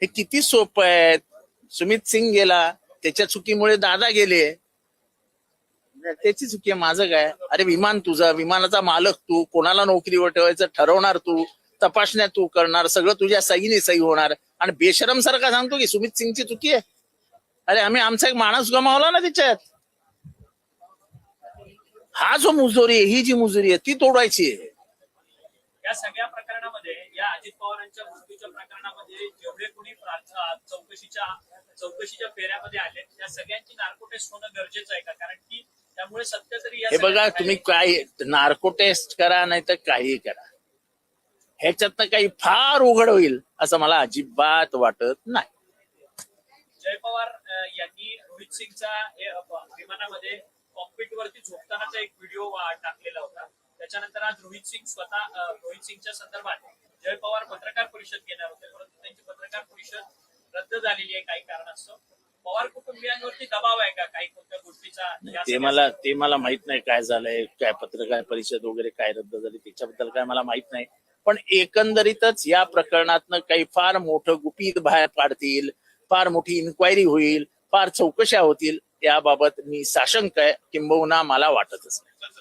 हे किती सोपं आहे. सुमित सिंग गेला, त्याच्या चुकीमुळे दादा गेले, त्याची चुकी आहे. माझं काय? अरे विमान तुझं, विमानाचा मालक तू, कोणाला नोकरीवर ठेवायचं ठरवणार तू, तपासण्या तू करणार, सगळं तुझ्या सहीने सही होणार, आणि बेशरम सारखा सांगतो की सुमित सिंगची चुकी आहे. अरे आम्ही आमचा एक माणूस गमावला ना त्याच्यात. हा जो मुजोरी आहे, ही जी मुजोरी आहे ती तोडायची आहे. या सगळ्या प्रकरणामध्ये, या अजित पवारांच्या मृत्यूच्या प्रकरणामध्ये जेवढे कोणी चौकशीच्या फेऱ्यामध्ये आले, त्या सगळ्यांची नार्को टेस्ट होणं गरजेचं आहे का? कारण की त्यामुळे सत्य जरी हे बघा, तुम्ही काय नार्को टेस्ट करा नाही तर काही करा, ह्याच्यातनं काही फार उघड होईल असं मला अजिबात वाटत नाही. जय पवार यांनी रोहित सिंगचा विमानामध्ये कॉकपिट वरती झोपतानाचा एक व्हिडिओ टाकलेला होता. त्याच्यानंतर आज रोहित सिंगच्या संदर्भात जय पवार पत्रकार परिषद घेणार होते, परंतु त्यांची पत्रकार परिषद रद्द झालेली आहे काही कारणास्तव. पवार कुटुंबियांवरती दबाव आहे का काही कोणत्या गोष्टीचा? ते मला माहित नाही काय झालंय, काय पत्रकार परिषद वगैरे काय रद्द झाली त्याच्याबद्दल काय मला माहित नाही. पण एकंदरीतच या प्रकरणातनं काही फार मोठं गुपित बाहेर पाडतील, फार मोठी इन्क्वायरी होईल, फार चौकशा होतील, याबाबत मी साशंक आहे, किंबहुना मला वाटतच नाही.